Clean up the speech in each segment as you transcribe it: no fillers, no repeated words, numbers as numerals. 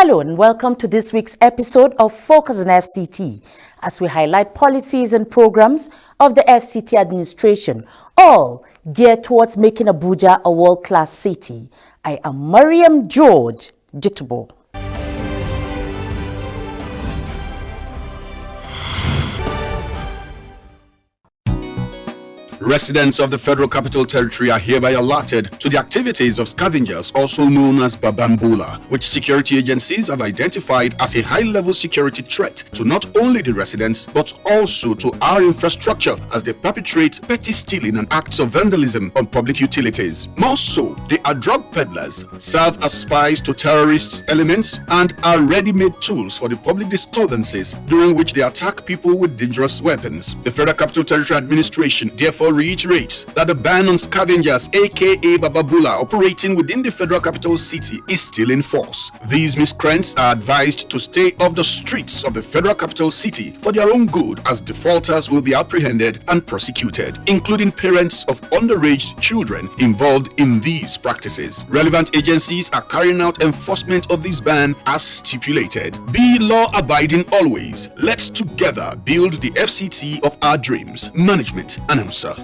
Hello and welcome to this week's episode of Focus on FCT as we highlight policies and programs of the FCT administration, all geared towards making Abuja a world-class city. I am Mariam George Jitubo. Residents of the Federal Capital Territory are hereby alerted to the activities of scavengers, also known as Babambula, which security agencies have identified as a high-level security threat to not only the residents but also to our infrastructure as they perpetrate petty stealing and acts of vandalism on public utilities. More so, they are drug peddlers, serve as spies to terrorist elements, and are ready-made tools for the public disturbances during which they attack people with dangerous weapons. The Federal Capital Territory Administration therefore reiterates that the ban on scavengers aka Bababula operating within the Federal Capital City is still in force. These miscreants are advised to stay off the streets of the Federal Capital City for their own good, as defaulters will be apprehended and prosecuted, including parents of underage children involved in these practices. Relevant agencies are carrying out enforcement of this ban as stipulated. Be law-abiding always. Let's together build the FCT of our dreams. Management Announcer.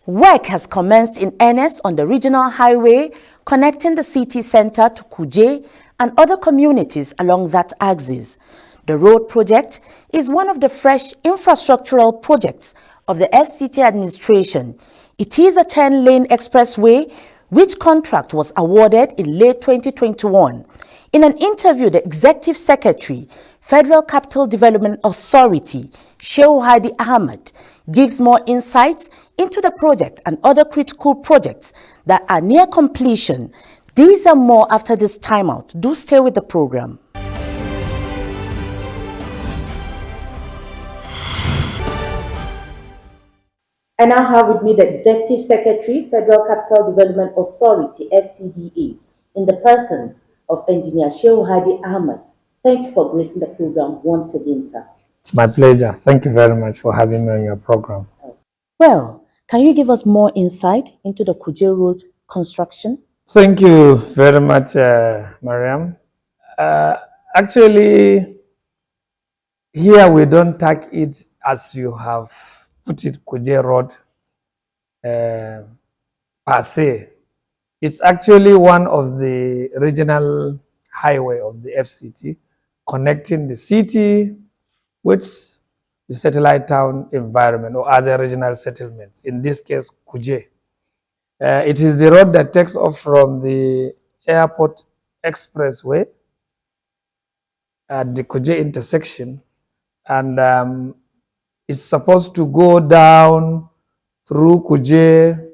Work has commenced in earnest on the regional highway connecting the city center to Kuje and other communities along that axis. The road project is one of the fresh infrastructural projects of the FCT administration. It is a 10-lane expressway which contract was awarded in late 2021. In an interview, the Executive Secretary, Federal Capital Development Authority, Shehu Hadi Ahmed, gives more insights into the project and other critical projects that are near completion. These and more after this timeout. Do stay with the program. I now have with me the Executive Secretary, Federal Capital Development Authority, FCDA, in the person of Engineer Shehu Hadi Ahmed. Thank you for gracing the program once again, sir. It's my pleasure. Thank you very much for having me on your program. Well, can you give us more insight into the Kuje Road construction? Thank you very much, Mariam. Actually, here we don't tag it as you have put it, Kuje Road per se. It's actually one of the regional highway of the FCT connecting the city with the satellite town environment or other regional settlements, in this case, Kuje. It is the road that takes off from the airport expressway at the Kuje intersection, and it's supposed to go down through Kuje,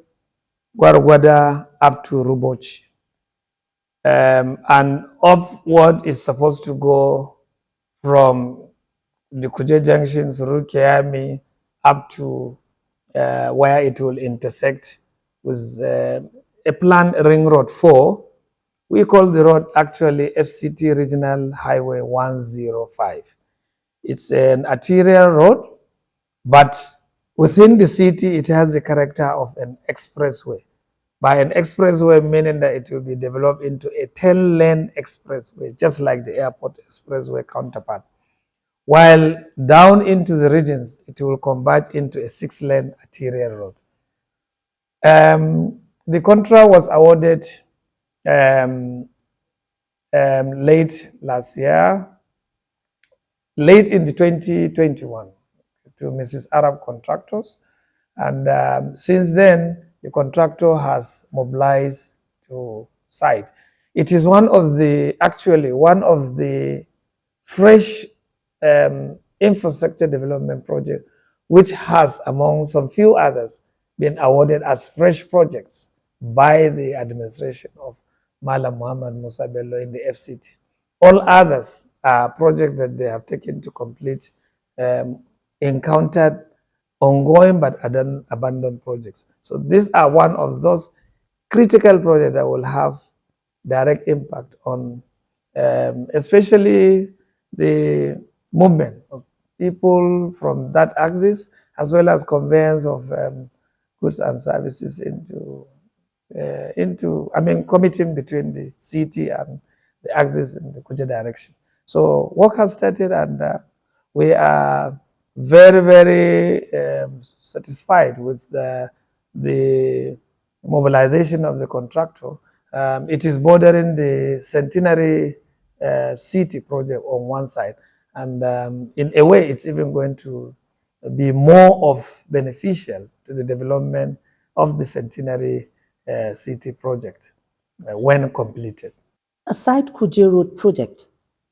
Gwargwada, up to Rubochi. And upward is supposed to go from the Kuje Junction through Kiami up to where it will intersect with a planned ring road 4. We call the road actually FCT Regional Highway 105. It's an arterial road, but within the city it has the character of an expressway. By an expressway, meaning that it will be developed into a 10-lane expressway, just like the airport expressway counterpart. While down into the regions, it will converge into a 6-lane arterial road. The contract was awarded late last year, late in the 2021 to Mrs. Arab Contractors. And since then, the contractor has mobilized to site. It is actually one of the fresh infrastructure development project, which has, among some few others, been awarded as fresh projects by the administration of Malam Muhammad Musa Bello in the FCT. All others are projects that they have taken to complete, encountered ongoing but abandoned projects. So these are one of those critical projects that will have direct impact on especially the movement of people from that axis, as well as conveyance of goods and services committing between the city and the axis in the Kuje direction. So work has started, and we are very, very satisfied with the mobilization of the contractor. It is bordering the centenary city project on one side, and in a way, it's even going to be more of beneficial to the development of the centenary city project when completed. Aside Kuje Road project,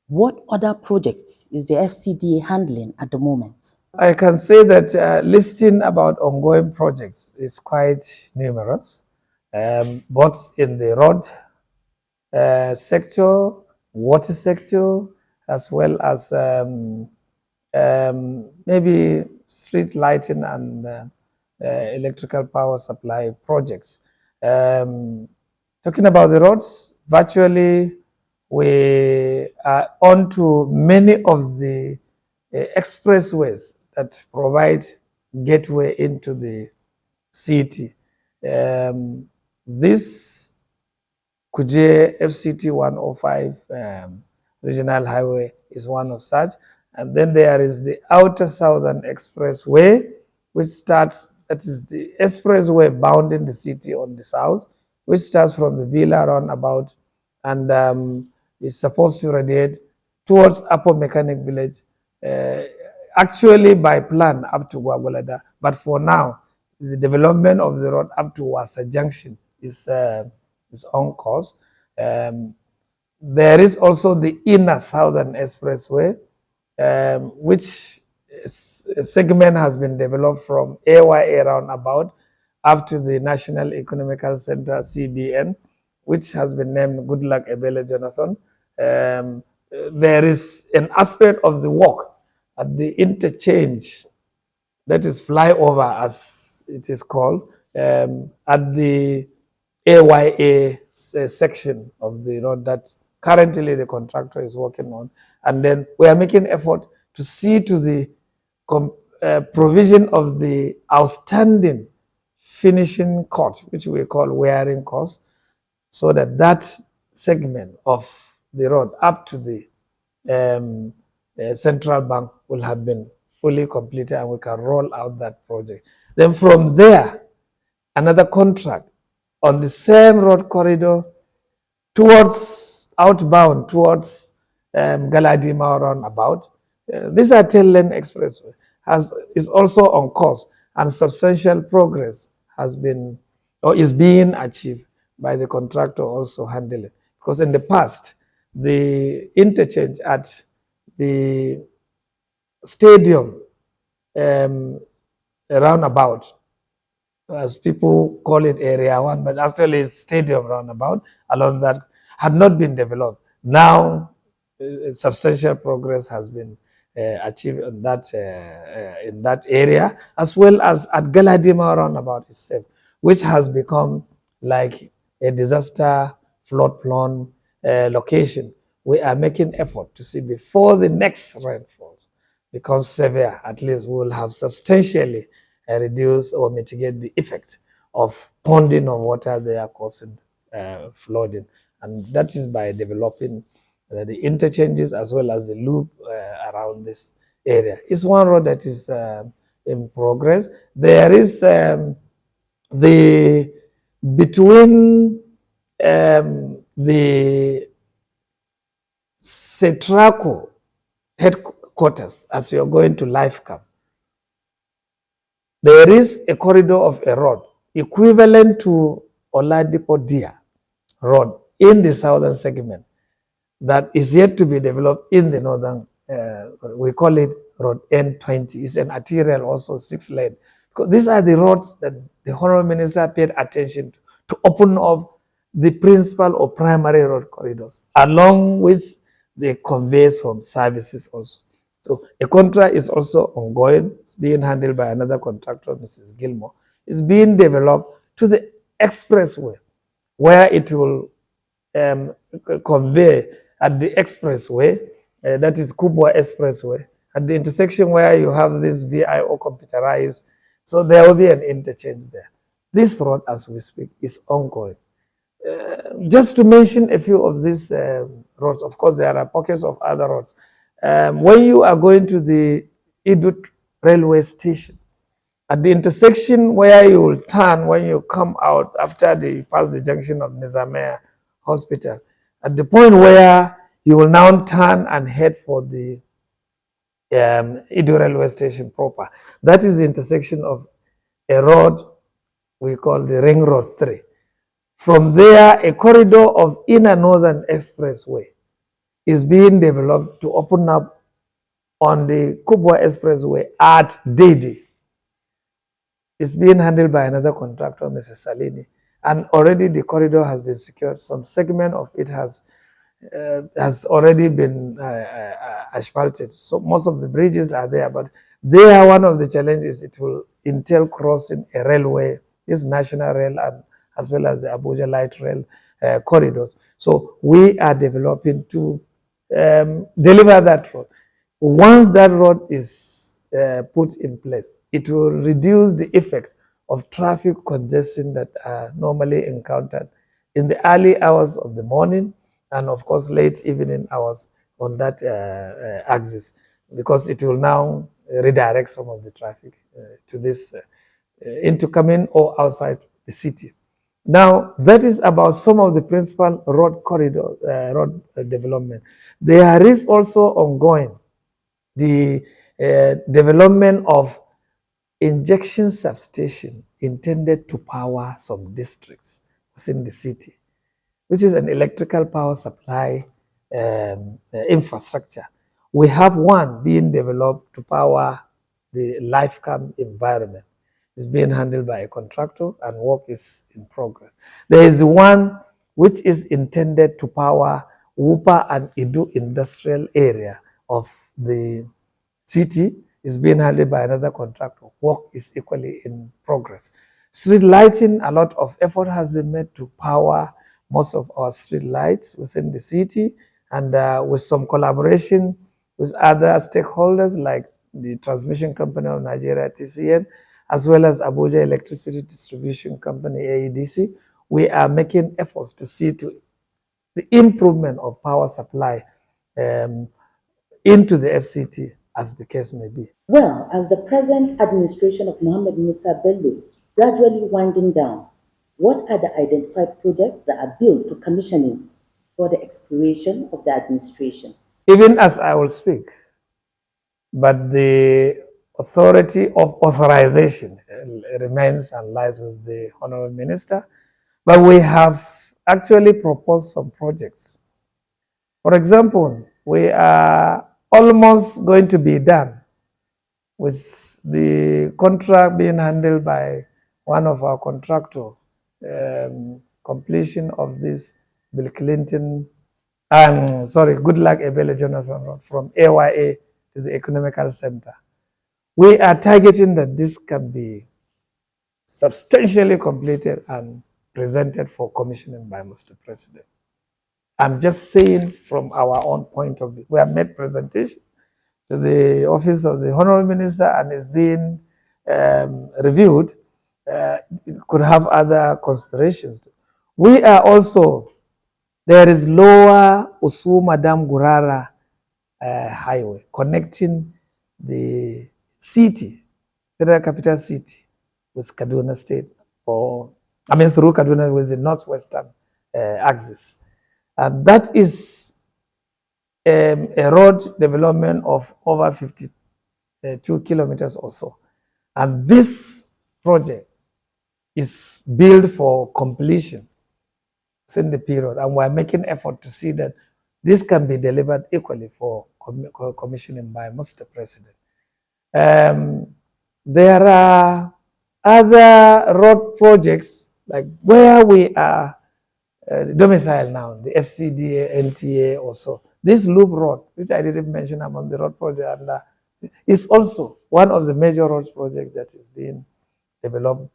what other projects is the FCDA handling at the moment? I can say that listing about ongoing projects is quite numerous, both in the road sector, water sector, as well as maybe street lighting and electrical power supply projects. Talking about the roads, virtually we are onto many of the expressways that provide gateway into the city. This Kuje FCT 105 regional highway is one of such. And then there is the Outer Southern Expressway, which starts, that is the expressway bounding the city on the south, which starts from the Villa roundabout and is supposed to radiate towards Upper Mechanic Village, actually by plan up to Gwagwalada. But for now, the development of the road up to Wasa Junction is on course. There is also the Inner Southern Expressway, which segment has been developed from AYA roundabout up to the National Economical Center, CBN, which has been named Goodluck Ebele Jonathan. There is an aspect of the work at the interchange, that is flyover as it is called, at the AYA section of the road that currently the contractor is working on. And then we are making effort to see to the provision of the outstanding finishing cost, which we call wearing cost, so that that segment of the road up to the central bank will have been fully completed, and we can roll out that project. Then from there, another contract on the same road corridor towards outbound, towards Galadima roundabout. This are 10-lane expressway is also on course, and substantial progress has been or is being achieved by the contractor also handling. Because in the past, the interchange at the stadium roundabout, as people call it Area 1, but actually it's stadium roundabout along that, had not been developed. Now, substantial progress has been achieved in that area, as well as at Galadima roundabout itself, which has become like a disaster flood-prone location. We are making effort to see before the next rainfall becomes severe, at least we will have substantially reduce or mitigate the effect of ponding of water they are causing flooding. And that is by developing the interchanges as well as the loop around this area. It's one road that is in progress. There is between the Cetraco headquarters as you're going to Life Camp, there is a corridor of a road equivalent to Oladipo Dia Road in the southern segment that is yet to be developed in the northern, we call it Road N20. It's an arterial, also 6-lane. Because these are the roads that the Honorable Minister paid attention to open up the principal or primary road corridors, along with the convey some services also. So a contract is also ongoing. It's being handled by another contractor, Mrs. Gilmore. It's being developed to the expressway, where it will convey at the expressway, that is Kubwa Expressway, at the intersection where you have this VIO computerized. So there will be an interchange there. This road, as we speak, is ongoing. Just to mention a few of these roads, of course, there are pockets of other roads. When you are going to the Idut railway station, at the intersection where you will turn when you come out after the pass the junction of Nizamiya Hospital, at the point where you will now turn and head for the Idut railway station proper. That is the intersection of a road we call the Ring Road 3. From there, a corridor of Inner Northern Expressway is being developed to open up on the Kubwa Expressway at Dede. It's being handled by another contractor, Mrs. Salini, and already the corridor has been secured. Some segment of it has already been asphalted. So most of the bridges are there, but there one of the challenges, it will entail crossing a railway, this national rail, and as well as the Abuja light rail corridors. So we are developing to deliver that road. Once that road is put in place, it will reduce the effect of traffic congestion that are normally encountered in the early hours of the morning and of course late evening hours on that axis, because it will now redirect some of the traffic to this into coming or outside the city. Now, that is about some of the principal road corridor, road development. There is also ongoing the development of injection substation intended to power some districts within the city, which is an electrical power supply infrastructure. We have one being developed to power the life camp environment. It's being handled by a contractor and work is in progress. There is one which is intended to power Wupa and Idu industrial area of the city. Is being handled by another contractor. Work is equally in progress. Street lighting, a lot of effort has been made to power most of our street lights within the city, and with some collaboration with other stakeholders like the Transmission Company of Nigeria, TCN, as well as Abuja Electricity Distribution Company, AEDC, we are making efforts to see to the improvement of power supply into the FCT, as the case may be. Well, as the present administration of Mohammed Musa Bello is gradually winding down, what are the identified projects that are built for commissioning for the expiration of the administration? Even as I will speak, but the authority of authorization remains and lies with the Honorable Minister. But we have actually proposed some projects. For example, we are almost going to be done with the contract being handled by one of our contractors, completion of this Bill Clinton, Goodluck Ebele Jonathan Road from AYA to the Economical Center. We are targeting that this can be substantially completed and presented for commissioning by Mr. President. I'm just saying from our own point of view. We have made presentation to the office of the Honorable Minister and is being reviewed. It could have other considerations. We are also, there is Lower Usuma Dam Gurara highway connecting the city, Federal Capital City, with Kaduna State, through Kaduna with the northwestern axis. And that is a road development of over 52 kilometers or so. And this project is built for completion within the period. And we're making effort to see that this can be delivered equally for commissioning by Mr. President. There are other road projects like where we are domicile now, the FCD, NTA also. This loop road, which I didn't mention among the road project, and is also one of the major roads projects that is being developed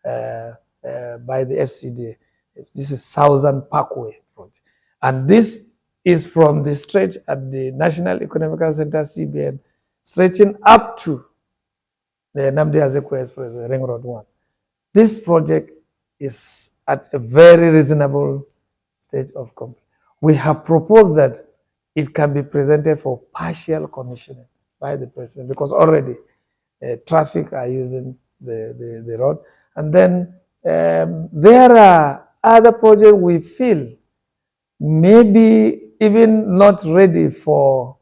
by the FCD. This is Southern Parkway project. And this is from the stretch at the National Economical Center, CBN, stretching up to the Nnamdi Azikiwe Expressway, Ring Road 1. This project is at a very reasonable stage of completion. We have proposed that it can be presented for partial commissioning by the president, because already traffic are using the road. And then there are other projects we feel maybe even not ready for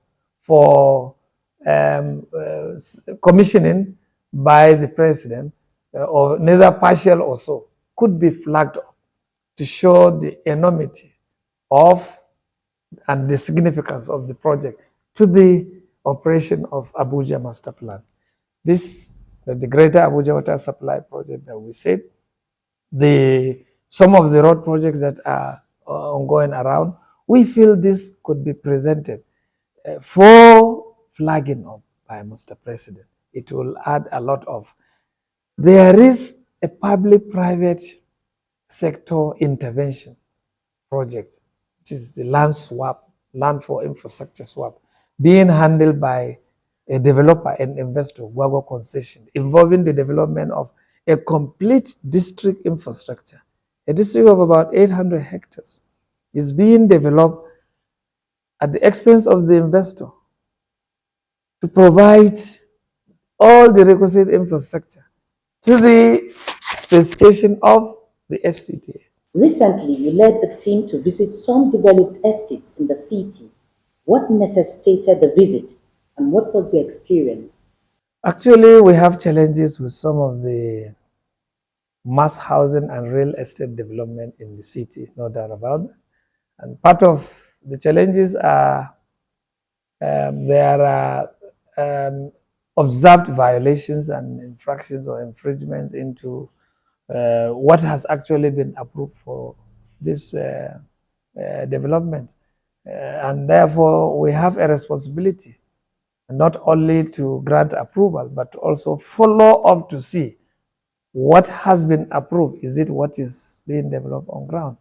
commissioning by the president, or neither partial or so, could be flagged up to show the enormity of and the significance of the project to the operation of Abuja Master Plan. This, the Greater Abuja Water Supply Project that we said, some of the road projects that are ongoing around, we feel this could be presented for flagging up by Mr. President. It will add a lot of. There is a public-private sector intervention project, which is the land swap, land for infrastructure swap, being handled by a developer and investor, Guagua Concession, involving the development of a complete district infrastructure. A district of about 800 hectares is being developed at the expense of the investor to provide all the requisite infrastructure to the specification of the FCT. Recently, you led a team to visit some developed estates in the city. What necessitated the visit, and what was your experience? Actually, we have challenges with some of the mass housing and real estate development in the city, no doubt about that. And part of the challenges are there are observed violations and infractions or infringements into what has actually been approved for this development. And therefore, we have a responsibility not only to grant approval, but to also follow up to see what has been approved. Is it what is being developed on ground?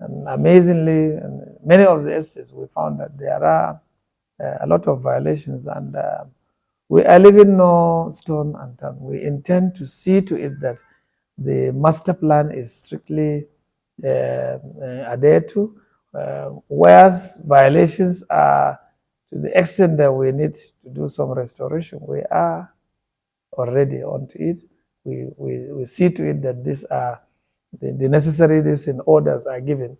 And amazingly, in many of the estates, we found that there are a lot of violations, and we are leaving no stone unturned. We intend to see to it that the master plan is strictly adhered to, whereas violations are to the extent that we need to do some restoration. We are already onto it. We see to it that these are the necessary orders are given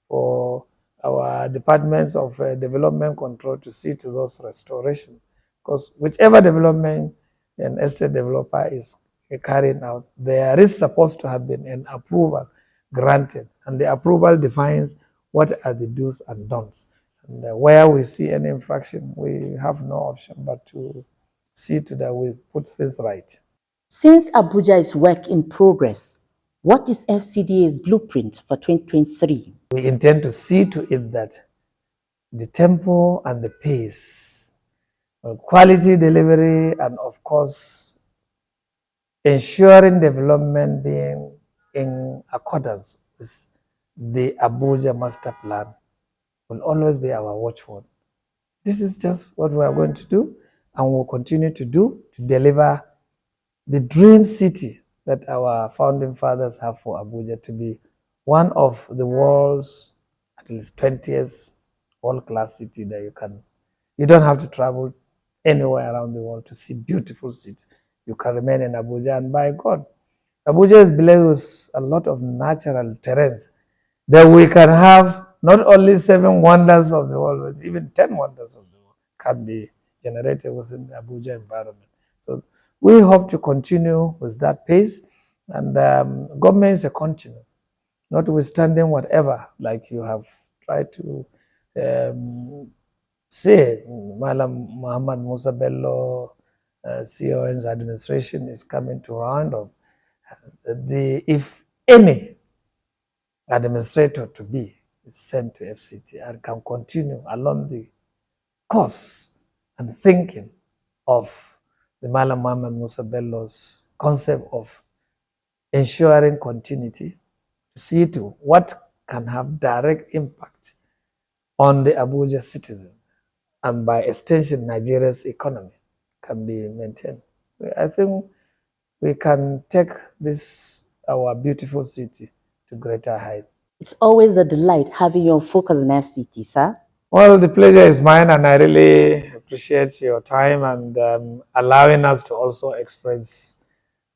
for our departments of development control to see to those restoration. Because whichever development an estate developer is carrying out, there is supposed to have been an approval granted, and the approval defines what are the do's and don'ts. And where we see any infraction, we have no option but to see to that we put things right. Since Abuja is work in progress, what is FCDA's blueprint for 2023? We intend to see to it that the tempo and the pace, quality delivery, and of course, ensuring development being in accordance with the Abuja Master Plan will always be our watchword. This is just what we are going to do, and we'll continue to do to deliver the dream city that our founding fathers have for Abuja, to be one of the world's at least 20th world-class city that you don't have to travel anywhere around the world to see beautiful cities. You can remain in Abuja, and by God, Abuja is blessed with a lot of natural terrains that we can have not only 7 wonders of the world, but even 10 wonders of the world can be generated within the Abuja environment. So we hope to continue with that pace, and government is a continuum, notwithstanding whatever, like you have tried to say, Malam Muhammad Musa Bello, CON's administration is coming to round of if any administrator to be is sent to FCT and can continue along the course and thinking of the Malam Muhammad Musa Bello's concept of ensuring continuity, to see to what can have direct impact on the Abuja citizen, and by extension Nigeria's economy can be maintained. I think we can take this our beautiful city to greater heights. It's always a delight having you on Focus on FCT, sir. Well, the pleasure is mine, and I really appreciate your time and allowing us to also express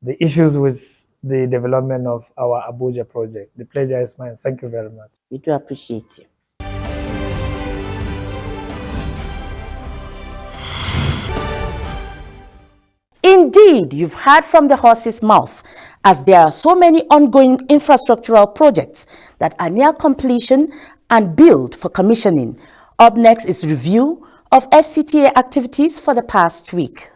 the issues with the development of our Abuja project. The pleasure is mine. Thank you very much. We do appreciate you. Indeed, you've heard from the horse's mouth, as there are so many ongoing infrastructural projects that are near completion and billed for commissioning. Up next is review of FCTA activities for the past week.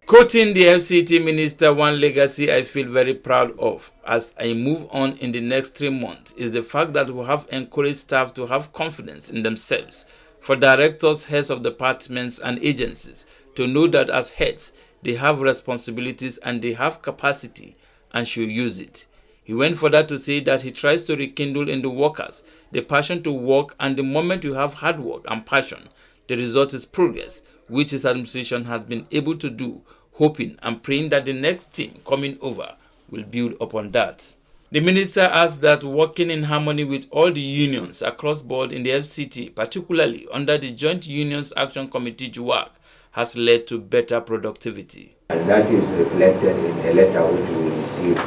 Quoting the FCT minister, one legacy I feel very proud of as I move on in the next 3 months is the fact that we have encouraged staff to have confidence in themselves, for directors, heads of departments and agencies to know that as heads, they have responsibilities and they have capacity and should use it. He went further to say that he tries to rekindle in the workers the passion to work, and the moment you have hard work and passion, the result is progress, which his administration has been able to do, hoping and praying that the next team coming over will build upon that. The minister asked that working in harmony with all the unions across board in the FCT, particularly under the Joint Unions Action Committee JUAC, has led to better productivity. And that is reflected in a letter which we received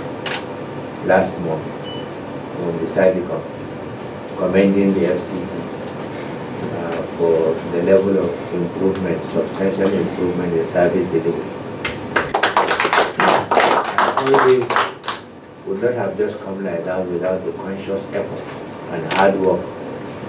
last month from the Sadicom, commending the FCT for the level of improvement, substantial improvement in service delivery. All this would not have just come like that without the conscious effort and hard work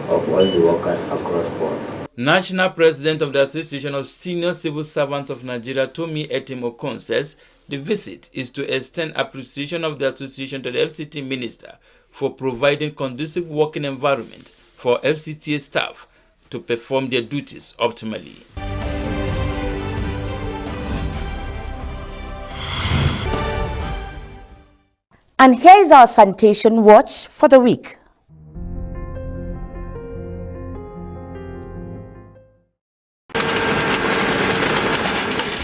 of all the workers across board. National President of the Association of Senior Civil Servants of Nigeria, Tomi Etim Okon, says the visit is to extend appreciation of the association to the FCT minister for providing conducive working environment for FCTA staff to perform their duties optimally. And here is our sanitation watch for the week.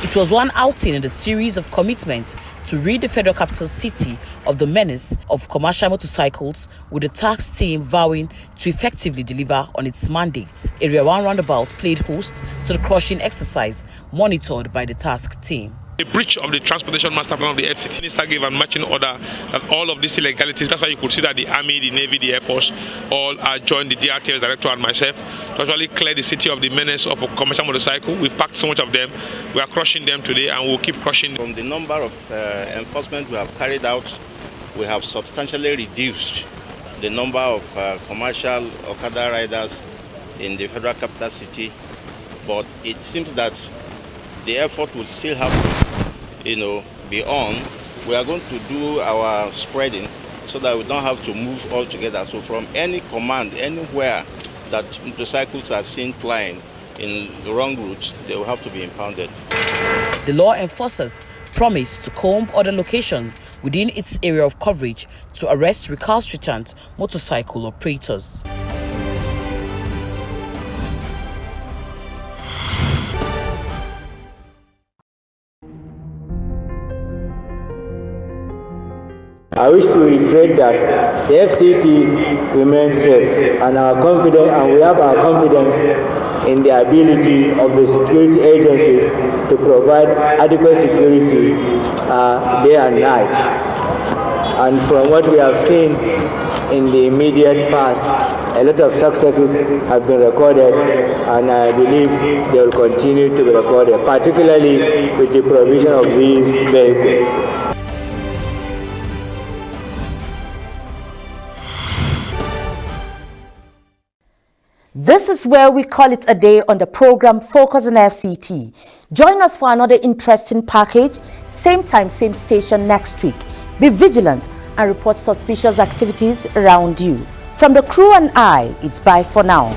It was one outing in the series of commitments to rid the Federal Capital City of the menace of commercial motorcycles, with the task team vowing to effectively deliver on its mandate. Area 1 roundabout played host to the crushing exercise, monitored by the task team. A breach of the transportation master plan of the FCT minister gave a marching order that all of these illegalities, that's why you could see that the Army, the Navy, the Air Force all joined the DRTS director and myself to actually clear the city of the menace of a commercial motorcycle. We've packed so much of them. We are crushing them today and we'll keep crushing them. From the number of enforcement we have carried out, we have substantially reduced the number of commercial Okada riders in the Federal Capital City, but it seems that the effort will still have to, be on. We are going to do our spreading so that we don't have to move all together. So from any command, anywhere that motorcycles are seen flying in the wrong routes, they will have to be impounded. The law enforcers promised to comb other locations within its area of coverage to arrest recalcitrant motorcycle operators. I wish to reiterate that the FCT remains safe, and we have our confidence in the ability of the security agencies to provide adequate security day and night. And from what we have seen in the immediate past, a lot of successes have been recorded, and I believe they will continue to be recorded, particularly with the provision of these vehicles. This is where we call it a day on the program Focus on FCT. Join us for another interesting package, same time, same station next week. Be vigilant and report suspicious activities around you. From the crew and I, it's bye for now.